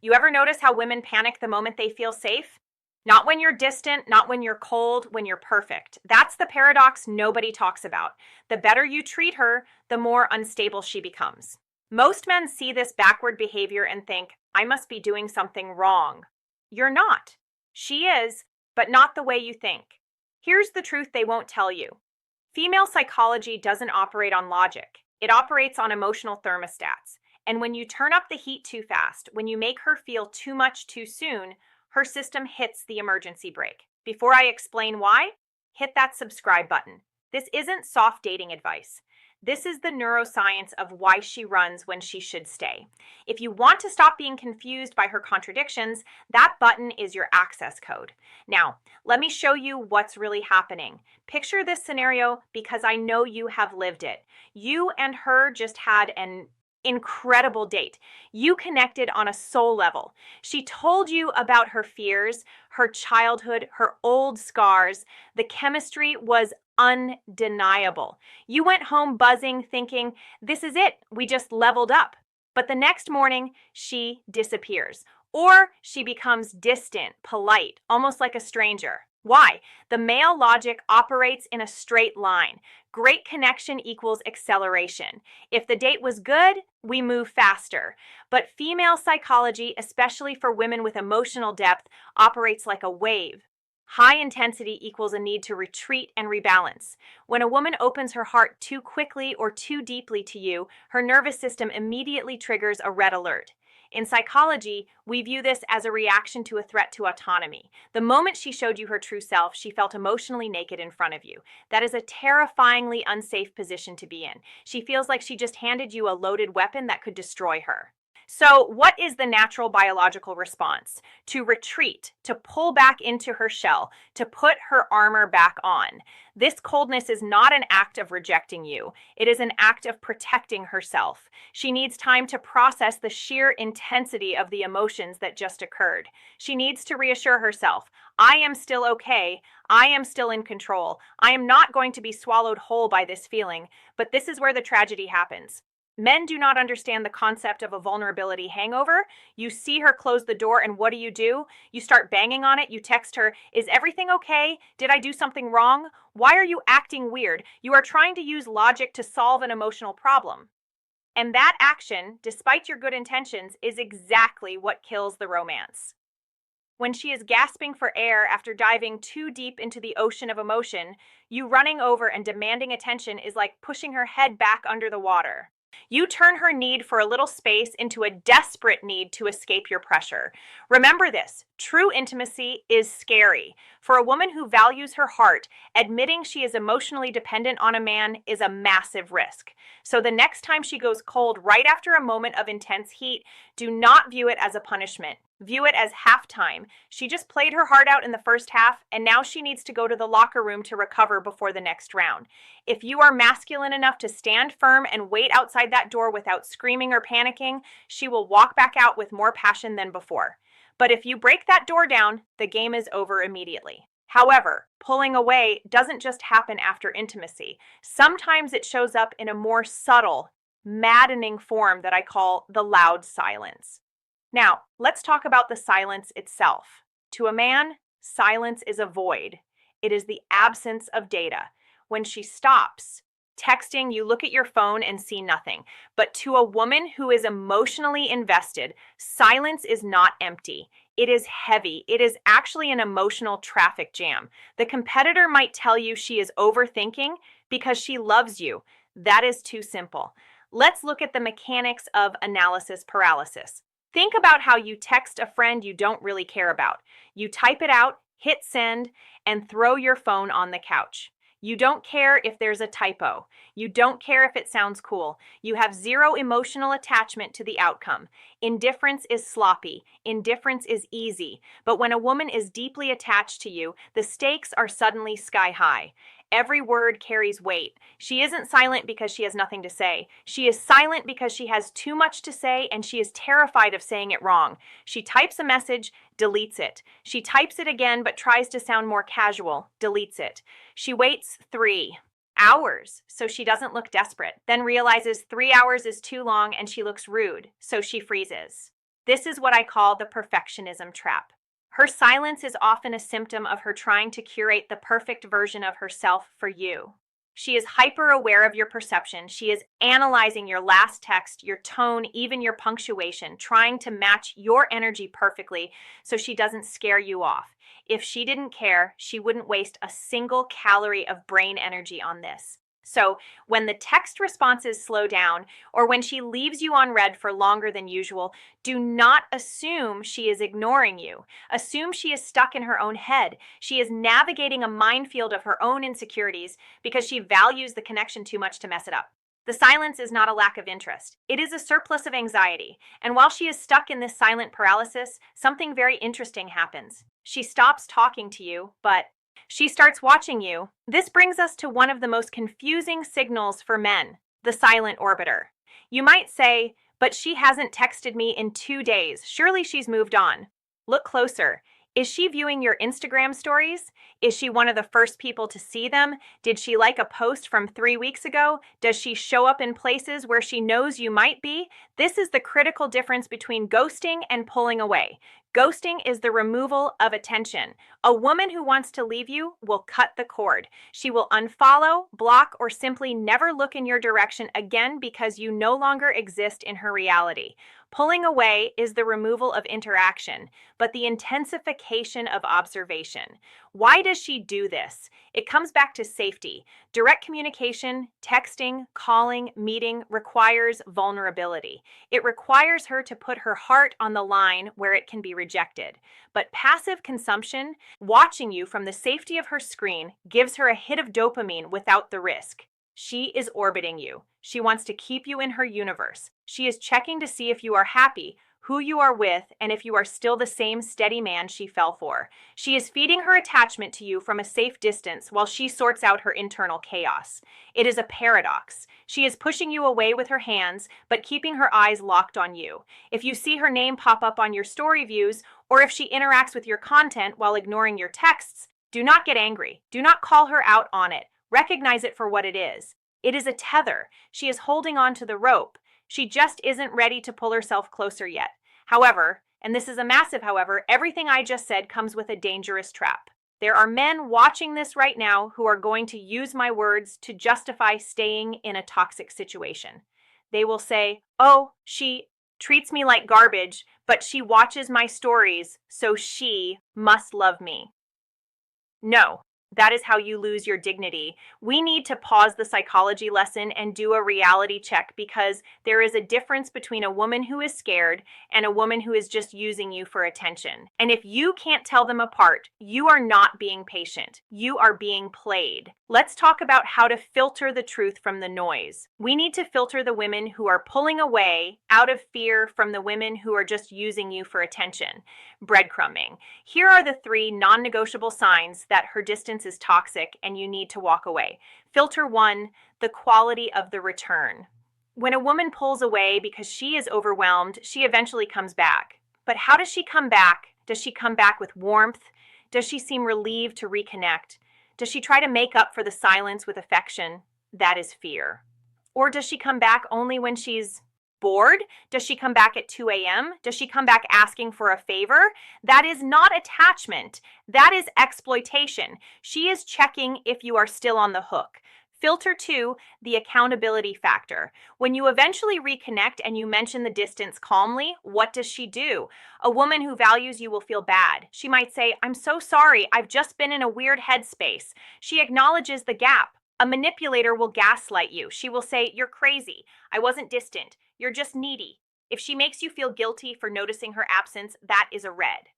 You ever notice how women panic the moment they feel safe? Not when you're distant, not when you're cold, when you're perfect. That's the paradox nobody talks about. The better you treat her, the more unstable she becomes. Most men see this backward behavior and think, I must be doing something wrong. You're not. She is, but not the way you think. Here's the truth they won't tell you. Female psychology doesn't operate on logic. It operates on emotional thermostats. And when you turn up the heat too fast, when you make her feel too much too soon, her system hits the emergency brake. Before I explain why, hit that subscribe button. This isn't soft dating advice. This is the neuroscience of why she runs when she should stay. If you want to stop being confused by her contradictions, that button is your access code. Now, let me show you what's really happening. Picture this scenario because I know you have lived it. You and her just had an incredible date. You connected on a soul level. She told you about her fears, her childhood, her old scars. The chemistry was undeniable. You went home buzzing, thinking, this is it, we just leveled up. But the next morning, she disappears. Or she becomes distant, polite, almost like a stranger. Why? The male logic operates in a straight line. Great connection equals acceleration. If the date was good, we move faster. But female psychology, especially for women with emotional depth, operates like a wave. High intensity equals a need to retreat and rebalance. When a woman opens her heart too quickly or too deeply to you, her nervous system immediately triggers a red alert. In psychology, we view this as a reaction to a threat to autonomy. The moment she showed you her true self, she felt emotionally naked in front of you. That is a terrifyingly unsafe position to be in. She feels like she just handed you a loaded weapon that could destroy her. So, what is the natural biological response? To retreat, to pull back into her shell, to put her armor back on. This coldness is not an act of rejecting you. It is an act of protecting herself. She needs time to process the sheer intensity of the emotions that just occurred. She needs to reassure herself, I am still okay. I am still in control. I am not going to be swallowed whole by this feeling. But this is where the tragedy happens. Men do not understand the concept of a vulnerability hangover. You see her close the door, and what do? You start banging on it. You text her, is everything okay? Did I do something wrong? Why are you acting weird? You are trying to use logic to solve an emotional problem. And that action, despite your good intentions, is exactly what kills the romance. When she is gasping for air after diving too deep into the ocean of emotion, you running over and demanding attention is like pushing her head back under the water. You turn her need for a little space into a desperate need to escape your pressure. Remember this, true intimacy is scary. For a woman who values her heart, admitting she is emotionally dependent on a man is a massive risk. So the next time she goes cold right after a moment of intense heat, do not view it as a punishment. View it as halftime. She just played her heart out in the first half, and now she needs to go to the locker room to recover before the next round. If you are masculine enough to stand firm and wait outside that door without screaming or panicking, she will walk back out with more passion than before. But if you break that door down, the game is over immediately. However, pulling away doesn't just happen after intimacy. Sometimes it shows up in a more subtle, maddening form that I call the loud silence. Now, let's talk about the silence itself. To a man, silence is a void. It is the absence of data. When she stops texting, you look at your phone and see nothing. But to a woman who is emotionally invested, silence is not empty. It is heavy. It is actually an emotional traffic jam. The competitor might tell you she is overthinking because she loves you. That is too simple. Let's look at the mechanics of analysis paralysis. Think about how you text a friend you don't really care about. You type it out, hit send, and throw your phone on the couch. You don't care if there's a typo. You don't care if it sounds cool. You have zero emotional attachment to the outcome. Indifference is sloppy. Indifference is easy. But when a woman is deeply attached to you, the stakes are suddenly sky high. Every word carries weight. She isn't silent because she has nothing to say. She is silent because she has too much to say and she is terrified of saying it wrong. She types a message, deletes it. She types it again but tries to sound more casual, deletes it. She waits 3 hours so she doesn't look desperate, then realizes 3 hours is too long and she looks rude, so she freezes. This is what I call the perfectionism trap. Her silence is often a symptom of her trying to curate the perfect version of herself for you. She is hyper aware of your perception. She is analyzing your last text, your tone, even your punctuation, trying to match your energy perfectly so she doesn't scare you off. If she didn't care, she wouldn't waste a single calorie of brain energy on this. So, when the text responses slow down, or when she leaves you on read for longer than usual, do not assume she is ignoring you. Assume she is stuck in her own head. She is navigating a minefield of her own insecurities because she values the connection too much to mess it up. The silence is not a lack of interest. It is a surplus of anxiety. And while she is stuck in this silent paralysis, something very interesting happens. She stops talking to you, but she starts watching you. This brings us to one of the most confusing signals for men, the silent orbiter. You might say, but she hasn't texted me in 2 days. Surely she's moved on. Look closer. Is she viewing your Instagram stories? Is she one of the first people to see them? Did she like a post from 3 weeks ago? Does she show up in places where she knows you might be? This is the critical difference between ghosting and pulling away. Ghosting is the removal of attention. A woman who wants to leave you will cut the cord. She will unfollow, block, or simply never look in your direction again because you no longer exist in her reality. Pulling away is the removal of interaction, but the intensification of observation. Why does she do this? It comes back to safety. Direct communication, texting, calling, meeting requires vulnerability. It requires her to put her heart on the line where it can be rejected. But passive consumption, watching you from the safety of her screen, gives her a hit of dopamine without the risk. She is orbiting you. She wants to keep you in her universe. She is checking to see if you are happy, who you are with, and if you are still the same steady man she fell for. She is feeding her attachment to you from a safe distance while she sorts out her internal chaos. It is a paradox. She is pushing you away with her hands, but keeping her eyes locked on you. If you see her name pop up on your story views, or if she interacts with your content while ignoring your texts, do not get angry. Do not call her out on it. Recognize it for what it is. It is a tether. She is holding on to the rope. She just isn't ready to pull herself closer yet. However, and this is a massive however, everything I just said comes with a dangerous trap. There are men watching this right now who are going to use my words to justify staying in a toxic situation. They will say, oh, she treats me like garbage, but she watches my stories, so she must love me. No, that is how you lose your dignity. We need to pause the psychology lesson and do a reality check because there is a difference between a woman who is scared and a woman who is just using you for attention. And if you can't tell them apart, you are not being patient. You are being played. Let's talk about how to filter the truth from the noise. We need to filter the women who are pulling away out of fear from the women who are just using you for attention. Breadcrumbing. Here are the 3 non-negotiable signs that her distance is toxic and you need to walk away. Filter 1, the quality of the return. When a woman pulls away because she is overwhelmed, she eventually comes back. But how does she come back? Does she come back with warmth? Does she seem relieved to reconnect? Does she try to make up for the silence with affection? That is fear. Or does she come back only when she's bored? Does she come back at 2 a.m.? Does she come back asking for a favor? That is not attachment. That is exploitation. She is checking if you are still on the hook. Filter 2, the accountability factor. When you eventually reconnect and you mention the distance calmly, what does she do? A woman who values you will feel bad. She might say, I'm so sorry, I've just been in a weird headspace. She acknowledges the gap. A manipulator will gaslight you. She will say, you're crazy. I wasn't distant. You're just needy. If she makes you feel guilty for noticing her absence, that is a red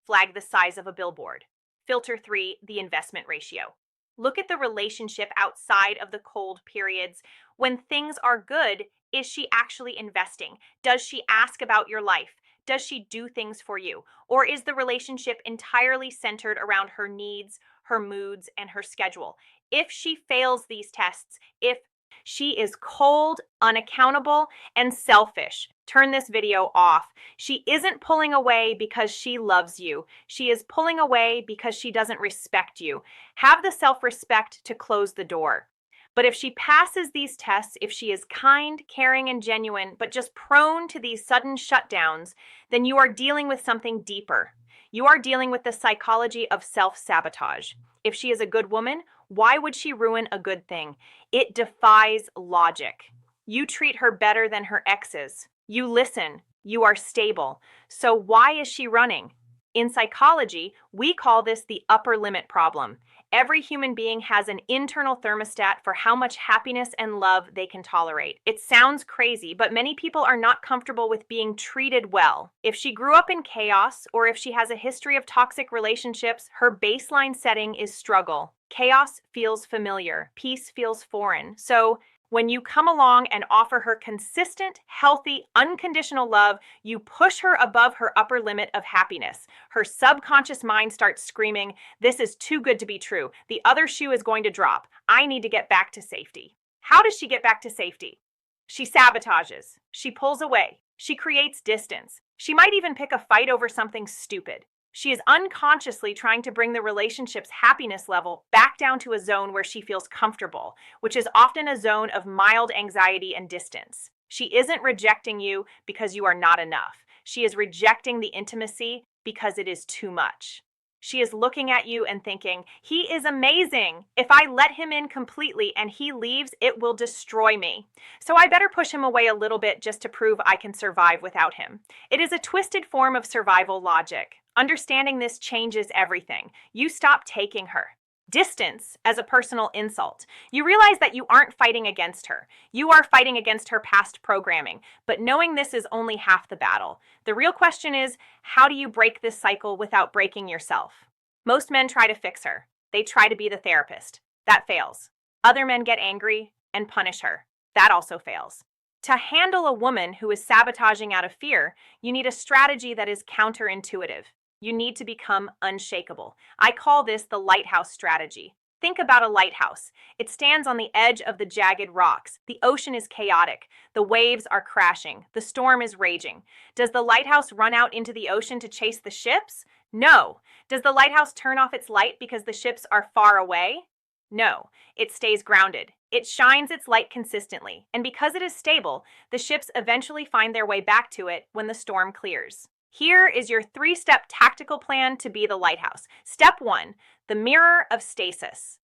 flag the size of a billboard. Filter 3, the investment ratio. Look at the relationship outside of the cold periods. When things are good, is she actually investing? Does she ask about your life? Does she do things for you? Or is the relationship entirely centered around her needs, her moods, and her schedule? If she fails these tests, if she is cold, unaccountable, and selfish, turn this video off. She isn't pulling away because she loves you. She is pulling away because she doesn't respect you. Have the self-respect to close the door. But if she passes these tests, if she is kind, caring, and genuine, but just prone to these sudden shutdowns, then you are dealing with something deeper. You are dealing with the psychology of self-sabotage. If she is a good woman, why would she ruin a good thing? It defies logic. You treat her better than her exes. You listen. You are stable. So why is she running? In psychology, we call this the upper limit problem. Every human being has an internal thermostat for how much happiness and love they can tolerate. It sounds crazy, but many people are not comfortable with being treated well. If she grew up in chaos, or if she has a history of toxic relationships, her baseline setting is struggle. Chaos feels familiar. Peace feels foreign. So, when you come along and offer her consistent, healthy, unconditional love, you push her above her upper limit of happiness. Her subconscious mind starts screaming, "This is too good to be true. The other shoe is going to drop. I need to get back to safety." How does she get back to safety? She sabotages. She pulls away. She creates distance. She might even pick a fight over something stupid. She is unconsciously trying to bring the relationship's happiness level back down to a zone where she feels comfortable, which is often a zone of mild anxiety and distance. She isn't rejecting you because you are not enough. She is rejecting the intimacy because it is too much. She is looking at you and thinking, "He is amazing. If I let him in completely and he leaves, it will destroy me. So I better push him away a little bit just to prove I can survive without him." It is a twisted form of survival logic. Understanding this changes everything. You stop taking her distance as a personal insult. You realize that you aren't fighting against her. You are fighting against her past programming. But knowing this is only half the battle. The real question is, how do you break this cycle without breaking yourself? Most men try to fix her. They try to be the therapist. That fails. Other men get angry and punish her. That also fails. To handle a woman who is sabotaging out of fear, you need a strategy that is counterintuitive. You need to become unshakable. I call this the lighthouse strategy. Think about a lighthouse. It stands on the edge of the jagged rocks. The ocean is chaotic. The waves are crashing. The storm is raging. Does the lighthouse run out into the ocean to chase the ships? No. Does the lighthouse turn off its light because the ships are far away? No. It stays grounded. It shines its light consistently. And because it is stable, the ships eventually find their way back to it when the storm clears. Here is your 3-step tactical plan to be the lighthouse. Step 1, the mirror of stasis.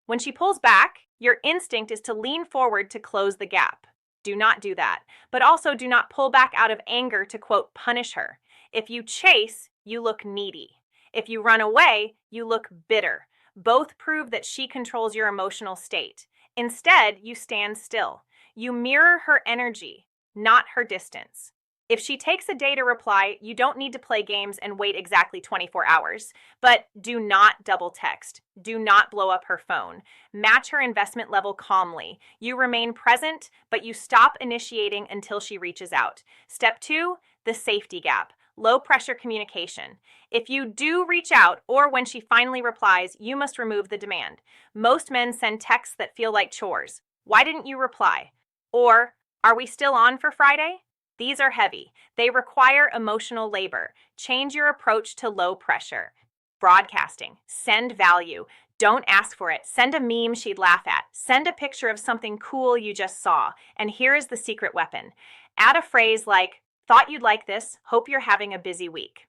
When she pulls back, your instinct is to lean forward to close the gap. Do not do that. But also do not pull back out of anger to, quote, punish her. If you chase, you look needy. If you run away, you look bitter. Both prove that she controls your emotional state. Instead, you stand still. You mirror her energy, not her distance. If she takes a day to reply, you don't need to play games and wait exactly 24 hours. But do not double text. Do not blow up her phone. Match her investment level calmly. You remain present, but you stop initiating until she reaches out. Step 2, the safety gap. Low pressure communication. If you do reach out, or when she finally replies, you must remove the demand. Most men send texts that feel like chores. Why didn't you reply? Or, are we still on for Friday? These are heavy. They require emotional labor. Change your approach to low pressure. Broadcasting. Send value. Don't ask for it. Send a meme she'd laugh at. Send a picture of something cool you just saw. And here is the secret weapon. Add a phrase like, "Thought you'd like this. Hope you're having a busy week."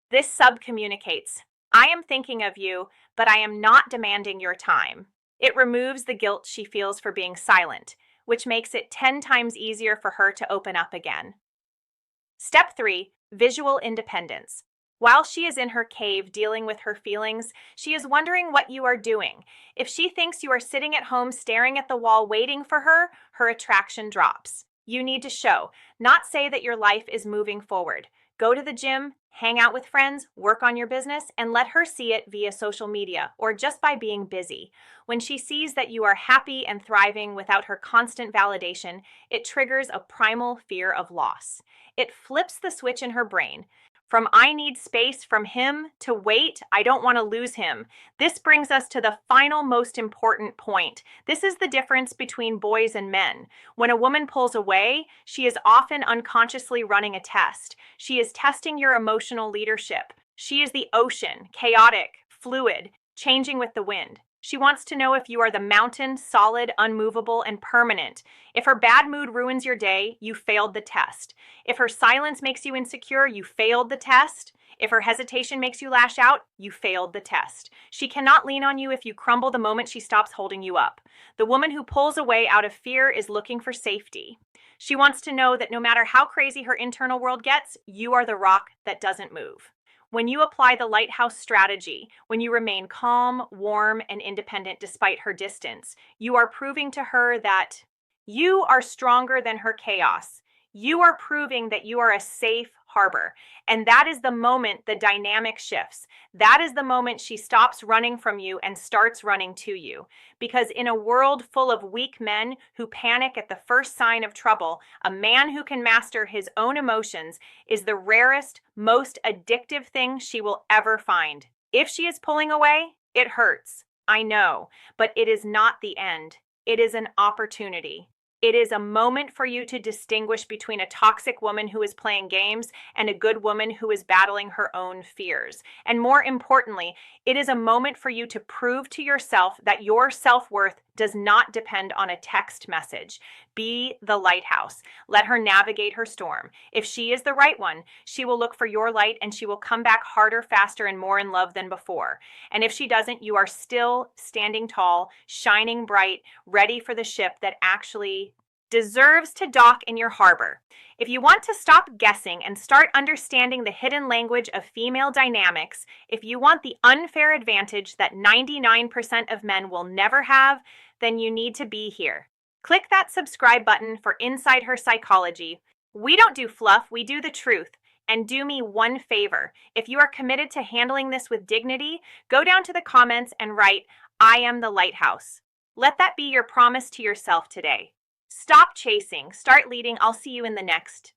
This sub-communicates, "I am thinking of you, but I am not demanding your time." It removes the guilt she feels for being silent, which makes it 10 times easier for her to open up again. Step 3, visual independence. While she is in her cave dealing with her feelings, she is wondering what you are doing. If she thinks you are sitting at home staring at the wall waiting for her, her attraction drops. You need to show, not say that your life is moving forward. Go to the gym, hang out with friends, work on your business, and let her see it via social media or just by being busy. When she sees that you are happy and thriving without her constant validation, it triggers a primal fear of loss. It flips the switch in her brain. From "I need space from him" to "wait, I don't want to lose him." This brings us to the final most important point. This is the difference between boys and men. When a woman pulls away, she is often unconsciously running a test. She is testing your emotional leadership. She is the ocean, chaotic, fluid, changing with the wind. She wants to know if you are the mountain, solid, unmovable, and permanent. If her bad mood ruins your day, you failed the test. If her silence makes you insecure, you failed the test. If her hesitation makes you lash out, you failed the test. She cannot lean on you if you crumble the moment she stops holding you up. The woman who pulls away out of fear is looking for safety. She wants to know that no matter how crazy her internal world gets, you are the rock that doesn't move. When you apply the lighthouse strategy, when you remain calm, warm, and independent despite her distance, you are proving to her that you are stronger than her chaos. You are proving that you are a safe harbor. And that is the moment the dynamic shifts. That is the moment she stops running from you and starts running to you. Because in a world full of weak men who panic at the first sign of trouble, a man who can master his own emotions is the rarest, most addictive thing she will ever find. If she is pulling away, it hurts. I know, but it is not the end. It is an opportunity. It is a moment for you to distinguish between a toxic woman who is playing games and a good woman who is battling her own fears. And more importantly, it is a moment for you to prove to yourself that your self-worth does not depend on a text message. Be the lighthouse. Let her navigate her storm. If she is the right one, she will look for your light and she will come back harder, faster, and more in love than before. And if she doesn't, you are still standing tall, shining bright, ready for the ship that actually deserves to dock in your harbor. If you want to stop guessing and start understanding the hidden language of female dynamics, if you want the unfair advantage that 99% of men will never have, then you need to be here. Click that subscribe button for Inside Her Psychology. We don't do fluff, we do the truth. And do me one favor. If you are committed to handling this with dignity, go down to the comments and write, "I am the lighthouse." Let that be your promise to yourself today. Stop chasing, start leading. I'll see you in the next